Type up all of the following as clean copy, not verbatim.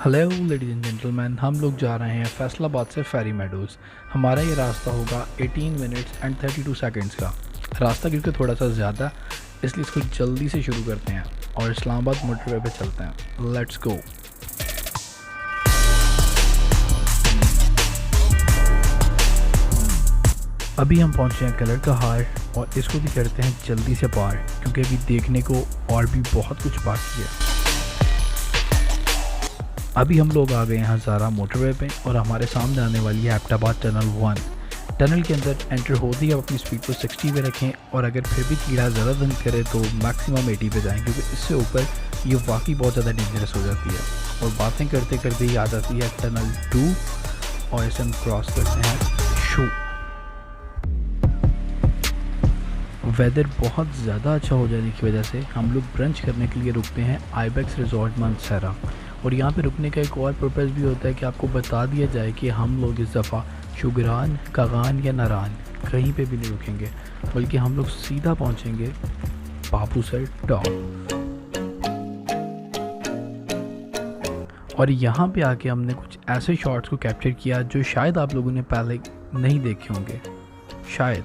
Hello ladies and gentleman, हम लोग जा रहे हैं फैसलाबाद से फेरी मेडोज़। हमारा ये रास्ता होगा 18 मिनट्स एंड 32 सेकंड्स का। रास्ता क्योंकि थोड़ा सा ज़्यादा, इसलिए इसको जल्दी से शुरू करते हैं और इस्लामाबाद मोटरवे पे चलते हैं। Let's go. अभी हम पहुंचे हैं कलर का हार और इसको भी करते हैं जल्दी से पार, क्योंकि अभी देखने को और भी बहुत कुछ बाकी है। अभी हम लोग आ गए हैं हज़ारा मोटरवे पे और हमारे सामने आने वाली है एबटाबाद टनल 1। टनल के अंदर एंटर होते ही आप अपनी स्पीड को 60 पे रखें और अगर फिर भी कीड़ा ज़्यादा दंड करे तो मैक्सिमम 80 पे जाएं, क्योंकि इससे ऊपर ये वाकई बहुत ज़्यादा डेंजरस हो जाती है। और बातें करते करते ही आ जाती है टनल 2 और इसे हम क्रॉस करते हैं शू। वेदर बहुत ज़्यादा अच्छा हो जाने की वजह से हम लोग ब्रंच करने के लिए रुकते हैं आइबेक्स रिजॉर्ट मानसरा। और यहाँ पे रुकने का एक और पर्पज़ भी होता है कि आपको बता दिया जाए कि हम लोग इस दफ़ा शुगरान, कागान या नारान कहीं पे भी नहीं रुकेंगे, बल्कि हम लोग सीधा पहुँचेंगे बाबू सर टॉप। और यहाँ पे आके हमने कुछ ऐसे शॉट्स को कैप्चर किया जो शायद आप लोगों ने पहले नहीं देखे होंगे, शायद।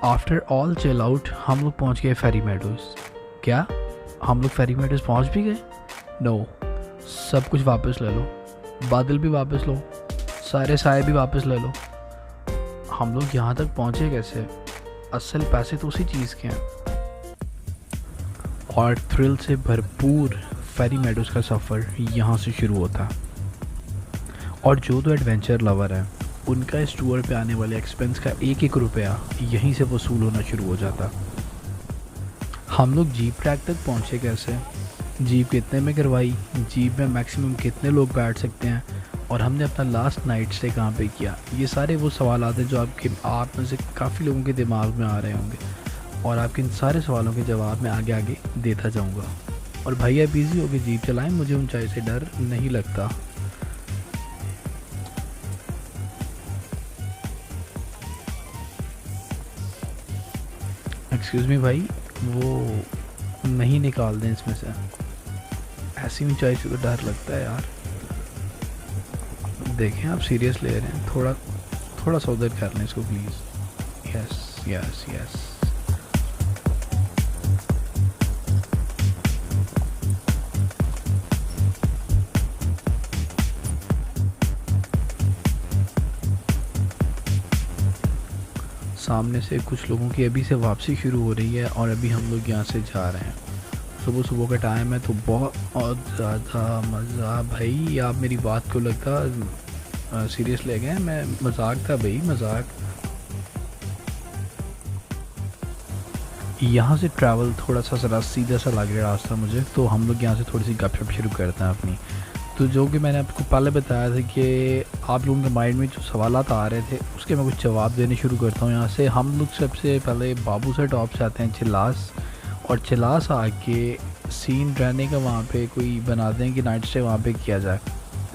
आफ्टर ऑल चिल आउट हम लोग पहुँच गए फेरी मेडोज़। क्या हम लोग फेरी मेडोज़ पहुँच भी गए? नो, सब कुछ वापस ले लो, बादल भी वापस लो, सारे साए भी वापस ले लो। हम लोग यहाँ तक पहुँचे कैसे? असल पैसे तो उसी चीज़ के हैं। और थ्रिल से भरपूर फेरी मेडोज़ का सफ़र यहाँ से शुरू होता है। और जो तो एडवेंचर लवर है उनका इस टूर पे आने वाले एक्सपेंस का एक एक रुपया यहीं से वसूल होना शुरू हो जाता। हम लोग जीप ट्रैक तक पहुँचे कैसे? जीप कितने में करवाई, जीप में मैक्सिमम कितने लोग बैठ सकते हैं, और हमने अपना लास्ट नाइट स्टे कहाँ पे किया, ये सारे वो सवाल आते हैं जो आप में से काफ़ी लोगों के दिमाग में आ रहे होंगे। और आपके इन सारे सवालों के जवाब मैं आगे आगे देता जाऊँगा। और भैया बिजी होकर जीप चलाएं, मुझे ऊंचाई से डर नहीं लगता। एक्सक्यूज़ मी भाई, वो नहीं निकाल दें इसमें से, ऐसी ऊंचाई से तो डर लगता है यार। देखें आप सीरियस ले रहे हैं, थोड़ा सा उधर कर लें इसको प्लीज़। Yes yes yes. सामने से कुछ लोगों की अभी से वापसी शुरू हो रही है और अभी हम लोग यहाँ से जा रहे हैं। सुबह सुबह का टाइम है तो बहुत ज़्यादा मज़ा। भाई आप मेरी बात को लगता सीरियस ले गए, मैं मजाक था भाई, मजाक। यहाँ से ट्रैवल थोड़ा सा ज़रा सीधा सा लग रहा रास्ता मुझे, तो हम लोग यहाँ से थोड़ी सी गपशप शुरू करते हैं अपनी। तो जो कि मैंने आपको पहले बताया था कि आप लोगों के माइंड में जो सवालात आ रहे थे उसके मैं कुछ जवाब देने शुरू करता हूँ। यहाँ से हम लोग सबसे पहले बाबू सर टॉप से आते हैं चिलास, और चिलास आके सीन रहने का वहाँ पे कोई बना दें कि नाइट स्टे वहाँ पे किया जाए,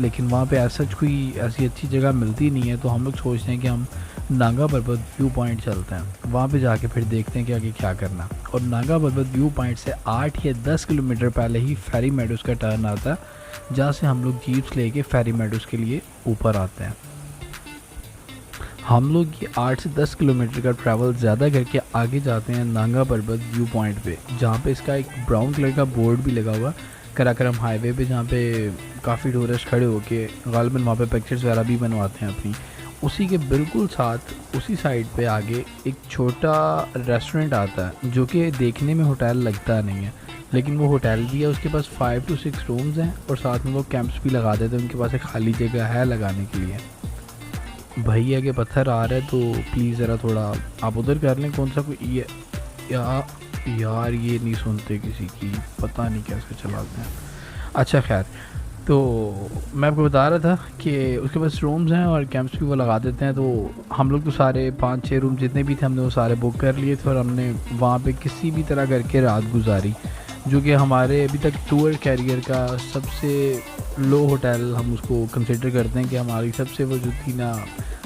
लेकिन वहाँ पे ऐसा कोई ऐसी अच्छी जगह मिलती नहीं है। तो हम लोग सोचते हैं कि हम नागा पर्वत व्यू पॉइंट चलते हैं, वहाँ पे जाके फिर देखते हैं कि आगे क्या करना। और नागा पर्वत व्यू पॉइंट से 8 या 10 किलोमीटर पहले ही फेरी मेडोज़ का टर्न आता है, जहाँ से हम लोग जीप्स लेके फेरी मेडोज़ के लिए ऊपर आते हैं। हम लोग ये 8 से 10 किलोमीटर का ट्रैवल ज़्यादा करके आगे जाते हैं नागा पर्वत व्यू पॉइंट पे, जहाँ पे इसका एक ब्राउन कलर का बोर्ड भी लगा हुआ कराक्रम हाईवे पे, जहाँ पे काफ़ी टूरिस्ट खड़े होके गालिबन वहाँ पे पिक्चर्स वगैरह भी बनवाते हैं अपनी। उसी के बिल्कुल साथ उसी साइड पे आगे एक छोटा रेस्टोरेंट आता है, जो कि देखने में होटल लगता नहीं है, लेकिन वो होटल भी है। उसके पास 5 से 6 रूम्स हैं और साथ में वो कैंप्स भी लगा देते हैं, उनके पास एक खाली जगह है लगाने के लिए। भैया के पत्थर आ रहे हैं तो प्लीज़ ज़रा थोड़ा आप उधर कर लें। कौन सा कोई ये यार ये नहीं सुनते किसी की, पता नहीं कैसे चलाते हैं। अच्छा खैर, तो मैं आपको बता रहा था कि उसके पास रूम्स हैं और कैंप्स भी वो लगा देते हैं। तो हम लोग तो सारे 5-6 रूम जितने भी थे हमने वो सारे बुक कर लिए थे और हमने वहाँ पे किसी भी तरह करके रात गुजारी, जो कि हमारे अभी तक टूर कैरियर का सबसे लो होटल हम उसको कंसिडर करते हैं कि हमारी सबसे वो जो थी ना,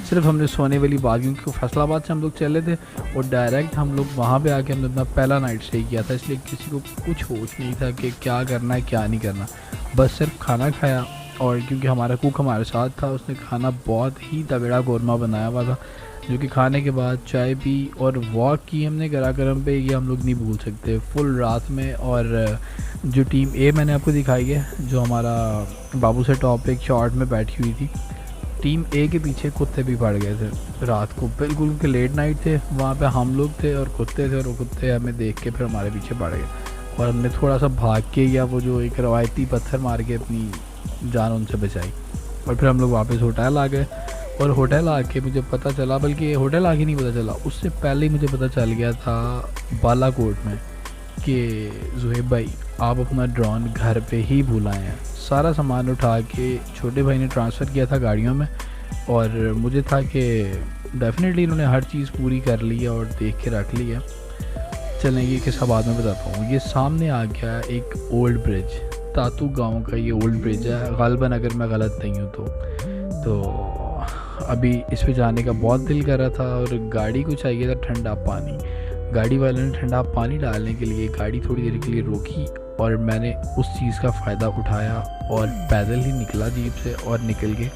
सिर्फ हमने सोने वाली बात, क्योंकि फैसलाबाद से हम लोग चले थे और डायरेक्ट हम लोग वहाँ पे आके हमने अपना पहला नाइट स्टे किया था, इसलिए किसी को कुछ होश नहीं था कि क्या करना है क्या नहीं करना। बस सिर्फ खाना खाया, और क्योंकि हमारा कुक हमारे साथ था उसने खाना बहुत ही तगड़ा कौरमा बनाया हुआ था, जो कि खाने के बाद चाय पी और वॉक की हमने कराकरम पे, ये हम लोग नहीं भूल सकते फुल रात में। और जो टीम ए मैंने आपको दिखाई है, जो हमारा बाबू से टॉप एक शॉर्ट में बैठी हुई थी, टीम ए के पीछे कुत्ते भी पड़ गए थे रात को बिल्कुल, क्योंकि लेट नाइट थे वहाँ पे, हम लोग थे और कुत्ते थे, और वो कुत्ते हमें देख के फिर हमारे पीछे पड़ गए और हमने थोड़ा सा भाग के, या वो जो एक रवायती पत्थर मार के अपनी जान उनसे बचाई। और फिर हम लोग वापस होटल आ गए, और होटल आके मुझे पता चला, बल्कि होटल आके नहीं पता चला, उससे पहले ही मुझे पता चल गया था बालाकोट में कि ज़ुहैब भाई आप अपना ड्रोन घर पे ही भूल आए हैं। सारा सामान उठा के छोटे भाई ने ट्रांसफ़र किया था गाड़ियों में, और मुझे था कि डेफिनेटली इन्होंने हर चीज़ पूरी कर ली है और देख के रख ली है। चलें ये किस्सा बाद में बताता हूँ। ये सामने आ गया एक ओल्ड ब्रिज, तातू गांव का ये ओल्ड ब्रिज है गालबन, अगर मैं गलत नहीं हूँ तो अभी इस पे जाने का बहुत दिल कर रहा था, और गाड़ी को चाहिए था ठंडा पानी। गाड़ी वाले ने ठंडा पानी डालने के लिए गाड़ी थोड़ी देर के लिए रोकी, और मैंने उस चीज़ का फ़ायदा उठाया और पैदल ही निकला जीप से, और निकल के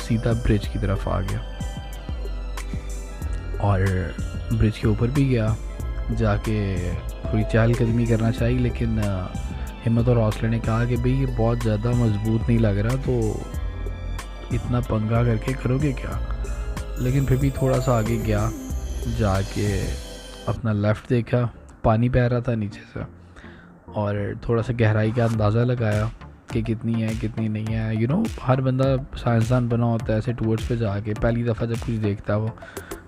सीधा ब्रिज की तरफ आ गया, और ब्रिज के ऊपर भी गया। जाके थोड़ी चहलकदमी करना चाहिए, लेकिन हिम्मत और हौसले ने कहा कि भाई ये बहुत ज़्यादा मजबूत नहीं लग रहा, तो इतना पंगा करके करोगे क्या। लेकिन फिर भी थोड़ा सा आगे गया, जाके अपना लेफ़्ट देखा, पानी बह रहा था नीचे से, और थोड़ा सा गहराई का अंदाज़ा लगाया कि कितनी है कितनी नहीं है। हर बंदा साइंसदान बना होता है ऐसे टूर्स पे जाके, पहली दफ़ा जब कुछ देखता है वो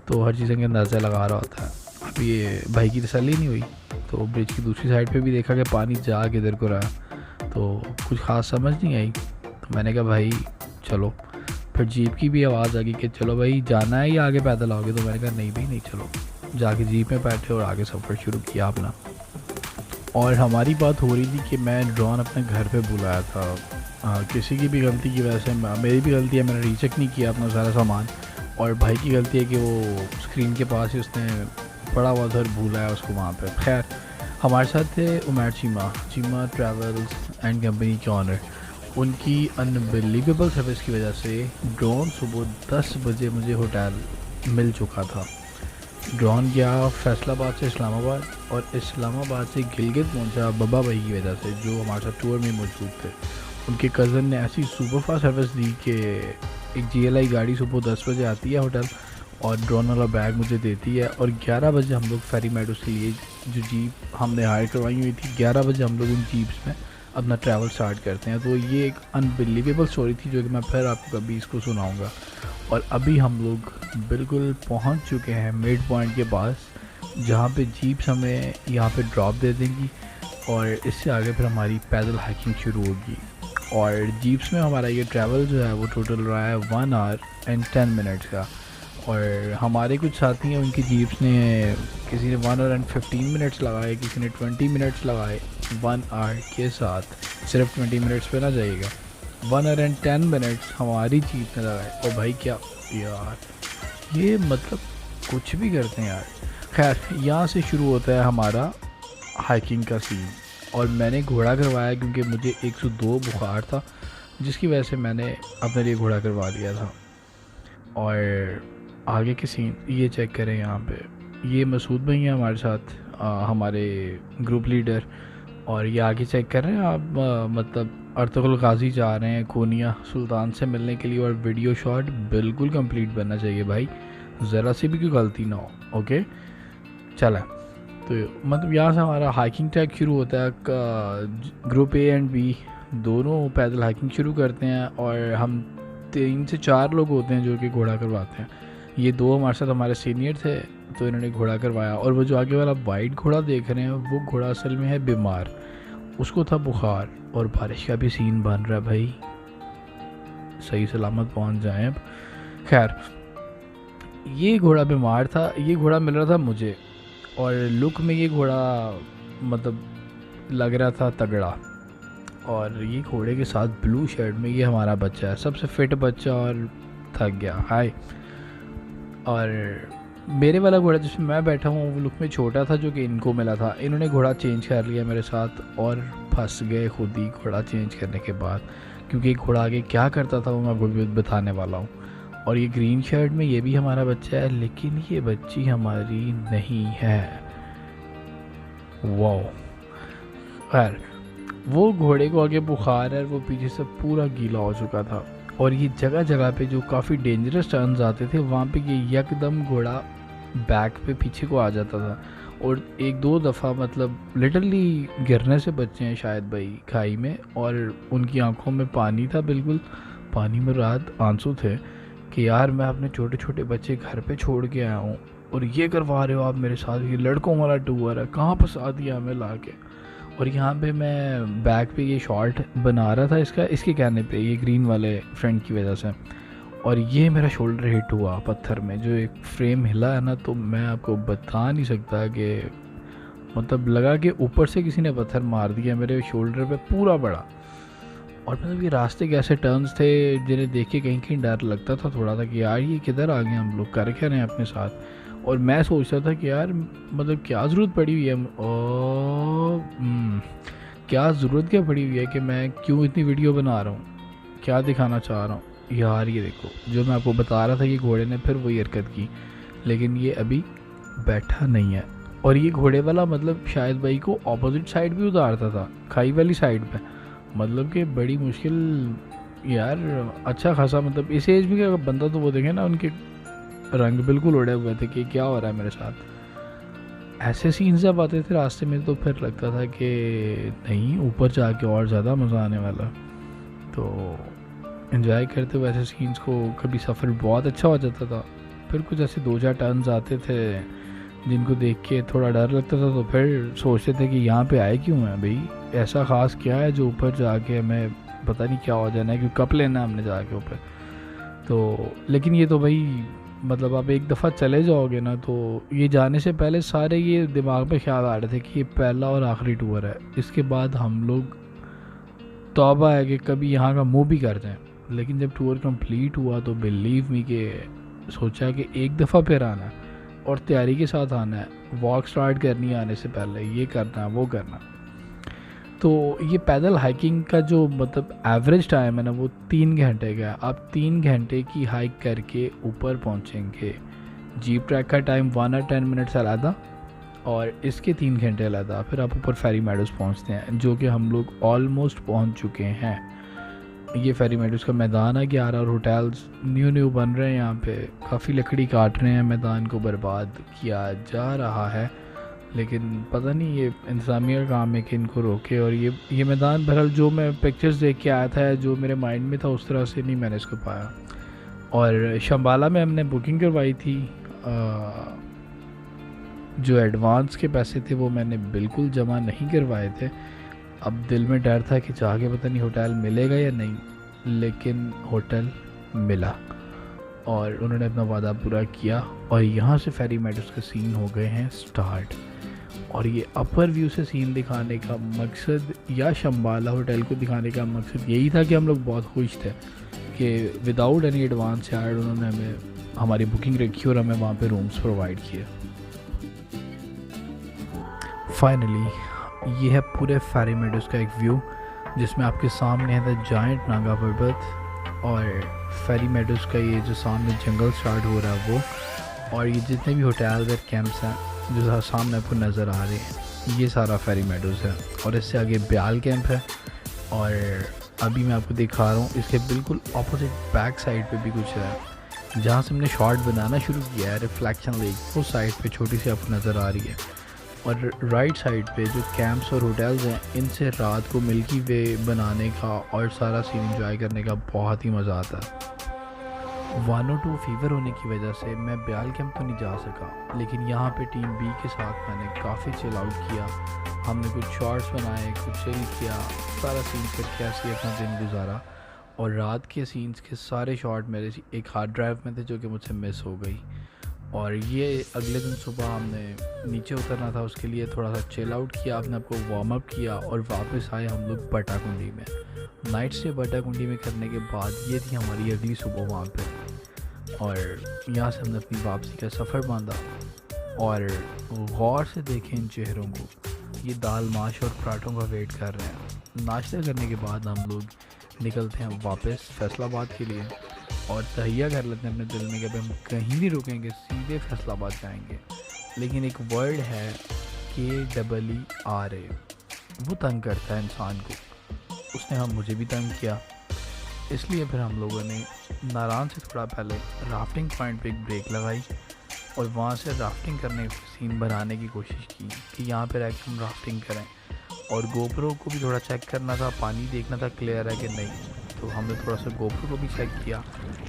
तो हर चीज़ का अंदाज़ा लगा रहा होता है। अब ये भाई की तसल्ली नहीं हुई, तो ब्रिज की दूसरी साइड पे भी देखा कि पानी जा किधर को रहा, तो कुछ ख़ास समझ नहीं आई। तो मैंने कहा भाई चलो, फिर जीप की भी आवाज़ आ गई कि चलो भाई जाना है या आगे पैदल आओगे। तो मैंने कहा नहीं भाई नहीं, चलो। जाके जीप में बैठे और आगे सफ़र शुरू किया अपना। और हमारी बात हो रही थी कि मैं ड्रोन अपने घर पे बुलाया था, किसी की भी गलती की वजह से, मेरी भी गलती है, मैंने रीचेक नहीं किया अपना सारा सामान, और भाई की गलती है कि वो स्क्रीन के पास ही उसने पड़ा हुआ उधर भूला है उसको वहाँ पे। खैर हमारे साथ थे Umair Cheema travels and company के ऑनर। उनकी अनबिलीवेबल सर्विस की वजह से ड्रोन सुबह 10 बजे मुझे होटल मिल चुका था। ड्रोन गया फैसलाबाद से इस्लामाबाद, और इस्लामाबाद से गिलगित पहुंचा बब्बा भाई की वजह से, जो हमारे साथ टूर में मौजूद थे। उनके कज़न ने ऐसी सुपरफास्ट सर्विस दी कि एक GLI गाड़ी सुबह 10 बजे आती है होटल, और ड्रोन वाला बैग मुझे देती है, और 11 बजे हम लोग फेरी मेडोज़ के लिए जो जीप हमने हायर करवाई हुई थी, 11 बजे हम लोग उन जीप्स में अपना ट्रैवल स्टार्ट करते हैं। तो ये एक अनबिलीवेबल स्टोरी थी, जो कि मैं फिर आपको कभी इसको सुनाऊंगा। और अभी हम लोग बिल्कुल पहुंच चुके हैं मिड पॉइंट के पास, जहाँ पे जीप्स हमें यहाँ पे ड्रॉप दे देंगी, और इससे आगे फिर हमारी पैदल हाइकिंग शुरू होगी। और जीप्स में हमारा ये ट्रैवल जो है वो टोटल रहा है 1 आवर एंड 10 मिनट्स का। और हमारे कुछ साथी हैं, उनकी जीप्स ने, किसी ने 1 आवर एंड 15 मिनट्स लगाए, किसी ने 20 मिनट्स लगाए। 1 आवर के साथ सिर्फ 20 मिनट्स पे ना जाइएगा, 1 आवर एंड 10 मिनट्स हमारी जीप ने लगाए। और भाई क्या यार, ये मतलब कुछ भी करते हैं यार। खैर यहाँ से शुरू होता है हमारा हाइकिंग का सीन, और मैंने घोड़ा करवाया क्योंकि मुझे 102 बुखार था, जिसकी वजह से मैंने अपने लिए घोड़ा करवा लिया था। और आगे के सीन ये चेक करें, यहाँ पे ये मसूद भाई हैं हमारे साथ, हमारे ग्रुप लीडर। और ये आगे चेक कर रहे हैं आप, मतलब अर्तुगरुल गाजी जा रहे हैं कोनिया सुल्तान से मिलने के लिए, और वीडियो शॉट बिल्कुल कंप्लीट बनना चाहिए भाई, ज़रा सी भी कोई गलती ना हो। ओके चला, तो मतलब यहाँ से हमारा हाइकिंग ट्रैक शुरू होता है। ग्रुप ए एंड बी दोनों पैदल हाइकिंग शुरू करते हैं, और हम 3 से 4 लोग होते हैं जो कि घोड़ा करवाते हैं। ये 2 हमारे साथ हमारे सीनियर थे, तो इन्होंने घोड़ा करवाया। और वो जो आगे वाला वाइट घोड़ा देख रहे हैं, वो घोड़ा असल में है बीमार, उसको था बुखार, और बारिश का भी सीन बन रहा है भाई। सही सलामत पहुंच जाएं। अब खैर, ये घोड़ा बीमार था, ये घोड़ा मिल रहा था मुझे, और लुक में ये घोड़ा मतलब लग रहा था तगड़ा, और ये घोड़े के साथ ब्लू शर्ट में ये हमारा बच्चा है, सबसे फिट बच्चा, और थक गया हाय। और मेरे वाला घोड़ा जिसमें मैं बैठा हूँ वो लुक में छोटा था, जो कि इनको मिला था। इन्होंने घोड़ा चेंज कर लिया मेरे साथ और फंस गए खुद ही घोड़ा चेंज करने के बाद, क्योंकि एक घोड़ा आगे क्या करता था वो मैं आपको भी बताने वाला हूँ। और ये ग्रीन शर्ट में ये भी हमारा बच्चा है, लेकिन ये बच्ची हमारी नहीं है। वाह। खैर, वो घोड़े को आगे बुखार है, वो पीछे से पूरा गीला हो चुका था, और ये जगह जगह पे जो काफ़ी डेंजरस टर्न्स आते थे वहाँ पे ये यकदम घोड़ा बैक पे पीछे को आ जाता था, और एक दो दफ़ा मतलब लिटरली गिरने से बचे हैं शायद भाई खाई में, और उनकी आंखों में पानी था, बिल्कुल पानी में रात आंसू थे कि यार मैं अपने छोटे छोटे बच्चे घर पे छोड़ के आया हूँ और ये करवा रहे हो आप मेरे साथ, ये लड़कों वाला टूर है, कहाँ फंसा दिया हमें ला के। और यहाँ पे मैं बैक पे ये शॉर्ट बना रहा था इसके कहने पे, ये ग्रीन वाले फ्रेंड की वजह से, और ये मेरा शोल्डर हिट हुआ पत्थर में, जो एक फ्रेम हिला है ना, तो मैं आपको बता नहीं सकता कि मतलब लगा कि ऊपर से किसी ने पत्थर मार दिया मेरे शोल्डर पे पूरा बड़ा। और मतलब ये रास्ते के ऐसे टर्न्स थे जिन्हें देख के कहीं कहीं डर लगता था थोड़ा था कि यार ये किधर आ गए हम लोग, कर क्या रहे हैं अपने साथ। और मैं सोचता था कि यार मतलब क्या ज़रूरत पड़ी हुई है, क्या ज़रूरत क्या पड़ी हुई है कि मैं क्यों इतनी वीडियो बना रहा हूँ, क्या दिखाना चाह रहा हूँ। यार ये देखो, जो मैं आपको बता रहा था कि घोड़े ने फिर वही हरकत की, लेकिन ये अभी बैठा नहीं है। और ये घोड़े वाला मतलब शायद भाई को ऑपोजिट साइड भी उतारता था, खाई वाली साइड पे, मतलब कि बड़ी मुश्किल यार, अच्छा खासा मतलब इस एज में का बंदा तो वो देखे ना, उनके रंग बिल्कुल उड़े हुए थे कि क्या हो रहा है मेरे साथ। ऐसे सीन्स जब आते थे रास्ते में तो फिर लगता था कि नहीं, ऊपर जाके और ज़्यादा मज़ा आने वाला। तो एंजॉय करते हुए ऐसे सीन्स को कभी सफ़र बहुत अच्छा हो जाता था, फिर कुछ ऐसे दो चार टर्न्स आते थे जिनको देख के थोड़ा डर लगता था, तो फिर सोचते थे कि यहाँ पे आए क्यों हैं भाई, ऐसा ख़ास क्या है जो ऊपर जाके हमें पता नहीं क्या हो जाना है, क्योंकि कप लेना हमने जाके ऊपर। तो लेकिन ये तो भाई मतलब आप एक दफ़ा चले जाओगे ना, तो ये जाने से पहले सारे ये दिमाग में ख्याल आ रहे थे कि ये पहला और आखिरी टूर है, इसके बाद हम लोग तौबा है कि कभी यहाँ का मुँह भी कर जाएं। लेकिन जब टूर कंप्लीट हुआ तो बिलीव मी कि सोचा कि एक दफ़ा फिर आना है और तैयारी के साथ आना है, वॉक स्टार्ट करनी है आने से पहले, ये करना वो करना। तो ये पैदल हाइकिंग का जो मतलब एवरेज टाइम है ना, वो 3 घंटे का है। आप 3 घंटे की हाइक करके ऊपर पहुंचेंगे। जीप ट्रैक का टाइम 1 और 10 मिनट्स अलग, और इसके 3 घंटे अलग। फिर आप ऊपर फेरी मेडोज पहुंचते हैं, जो कि हम लोग ऑलमोस्ट पहुंच चुके हैं। ये फेरी मेडोज का मैदान है 11, और होटल्स न्यू बन रहे हैं यहाँ पे, काफ़ी लकड़ी काट रहे हैं, मैदान को बर्बाद किया जा रहा है, लेकिन पता नहीं ये इंतज़ामिया का काम है कि इनको रोके। और ये मैदान बहरहाल जो मैं पिक्चर्स देख के आया था, जो मेरे माइंड में था उस तरह से नहीं मैंने इसको पाया। और शंबाला में हमने बुकिंग करवाई थी, जो एडवांस के पैसे थे वो मैंने बिल्कुल जमा नहीं करवाए थे। अब दिल में डर था कि जाके पता नहीं होटल मिलेगा या नहीं, लेकिन होटल मिला और उन्होंने अपना वादा पूरा किया। और यहाँ से फेरी मेडोज का सीन हो गए हैं स्टार्ट। और ये अपर व्यू से सीन दिखाने का मकसद, या शंबाला होटल को दिखाने का मकसद यही था कि हम लोग बहुत खुश थे कि विदाउट एनी एडवांस चार्ज उन्होंने हमें हमारी बुकिंग रखी और हमें वहाँ पे रूम्स प्रोवाइड किए। फाइनली ये है पूरे फेरी मेडोज का एक व्यू, जिसमें आपके सामने है द जायंट नागा पर्वत और फेरी मेडोज का ये जो सामने जंगल स्टार्ट हो रहा है वो, और ये जितने भी होटल्स और कैंप्स हैं जो सामने आपको नज़र आ रहे हैं, ये सारा फेरी मेडोज है। और इससे आगे ब्याल कैंप है, और अभी मैं आपको दिखा रहा हूँ इसके बिल्कुल ऑपोजिट बैक साइड पे भी कुछ है जहाँ से हमने शॉट बनाना शुरू किया है, रिफ्लेक्शन लेक उस साइड पे छोटी सी आपको नज़र आ रही है। और राइट साइड पे जो कैंप्स और होटल्स हैं, इनसे रात को मिल्की वे बनाने का और सारा सीन एंजॉय करने का बहुत ही मज़ा आता है। 102 फीवर होने की वजह से मैं ब्याल कैंप तो नहीं जा सका, लेकिन यहाँ पे टीम बी के साथ मैंने काफ़ी चिल आउट किया। हमने कुछ शॉट्स बनाए, कुछ चिल किया, सारा सीन करके ऐसे अपना दिन गुजारा। और रात के सीन्स के सारे शॉट मेरे एक हार्ड ड्राइव में थे जो कि मुझसे मिस हो गई। और ये अगले दिन सुबह हमने नीचे उतरना था, उसके लिए थोड़ा सा चिल आउट किया, आपने आपको वार्म अप किया और वापस आए हम लोग बट्टाकुंडी में। नाइट स्टे बट्टाकुंडी में करने के बाद ये थी हमारी अगली सुबह वहाँ पे, और यहाँ से हमने अपनी वापसी का सफ़र बांधा। और गौर से देखें इन चेहरों को, ये दाल माश और पराठों का वेट कर रहे हैं। नाश्ता करने के बाद हम लोग निकलते हैं वापस फैसलाबाद के लिए और तहिया कर लेते हैं अपने दिल में कि अब हम कहीं नहीं रुकेंगे, सीधे फैसलाबाद जाएंगे। लेकिन एक वर्ड है KEERA, वो तंग करता है इंसान को। उसने मुझे भी तंग किया, इसलिए फिर हम लोगों ने नारायण से थोड़ा पहले राफ्टिंग पॉइंट पे एक ब्रेक लगाई और वहाँ से राफ्टिंग करने का सीन बनाने की कोशिश की कि यहाँ पर आके हम राफ्टिंग करें। और गोप्रो को भी थोड़ा चेक करना था, पानी देखना था क्लियर है कि नहीं, तो हमने थोड़ा सा गोप्रो को भी चेक किया,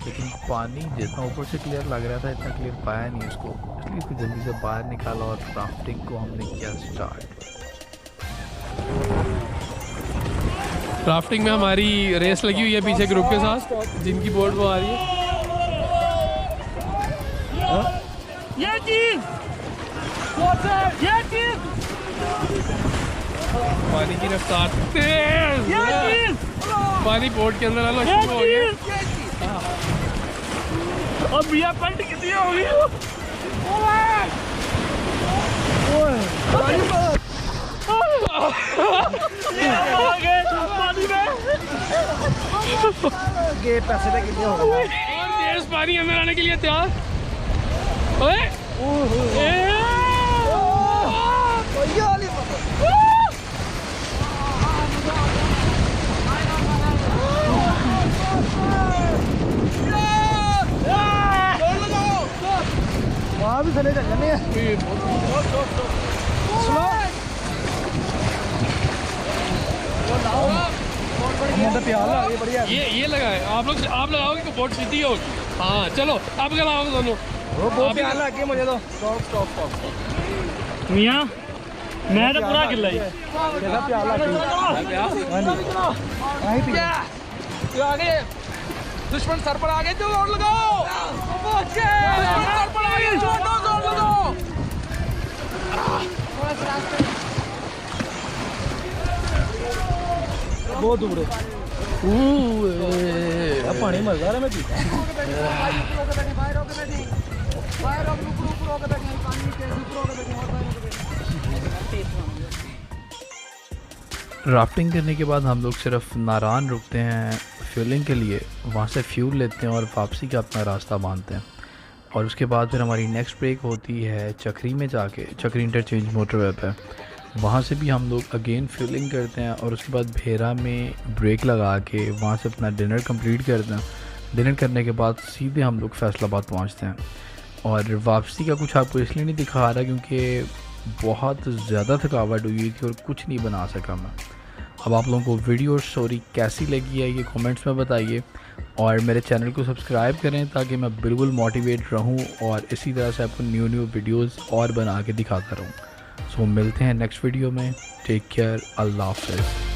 लेकिन पानी जितना ऊपर से क्लियर लग रहा था इतना क्लियर पाया नहीं उसको, इसलिए फिर जल्दी से बाहर निकाला और राफ्टिंग को हमने किया स्टार्ट। राफ्टिंग में हमारी रेस लगी हुई है पीछे ग्रुप के साथ, जिनकी बोर्ड वो आ रही है। ये चीज पानी की रफ्तार तेज, पानी बोर्ड के अंदर आना शुरू हो गया। अब ये पलट कितनी हो गई? ये पैसे का कितने हो गए? और तेज पानी अंदर आने के लिए तैयार। ओए वहाँ भी चले जाने बढ़िया। ये लगाए आप लोग, आप लगाओगे तो बोट सीधी होगी। हाँ चलो आप लगाओगे दोनों। वो बहुत प्यार लगे मुझे तो। स्टॉप मियाँ मैं तो पूरा किला ही कैसा प्यार लगे। दुश्मन सर पर आ गए, जो जोर लगाओ। सर पर आ गए, जोर लगाओ। बहुत दूर है। पानी मजा आ रहा है। राफ्टिंग करने के बाद हम लोग सिर्फ नारायण रुकते हैं फ्यूलिंग के लिए, वहाँ से फ्यूल लेते हैं और वापसी का अपना रास्ता बांधते हैं। और उसके बाद फिर हमारी नेक्स्ट ब्रेक होती है चक्री में जाके, चक्री इंटरचेंज मोटरवे पे। वहाँ से भी हम लोग अगेन फ्यूलिंग करते हैं और उसके बाद भेरा में ब्रेक लगा के वहाँ से अपना डिनर कंप्लीट करते हैं। डिनर करने के बाद सीधे हम लोग फैसलाबाद पहुँचते हैं। और वापसी का कुछ आपको इसलिए नहीं दिखा रहा क्योंकि बहुत ज़्यादा थकावट हुई थी और कुछ नहीं बना सका मैं। अब आप लोगों को वीडियो और स्टोरी कैसी लगी है ये कमेंट्स में बताइए और मेरे चैनल को सब्सक्राइब करें ताकि मैं बिल्कुल मोटिवेट रहूं और इसी तरह से आपको न्यू वीडियोस और बना के दिखाता रहूं। सो मिलते हैं नेक्स्ट वीडियो में। टेक केयर, अल्लाह हाफ़िज़।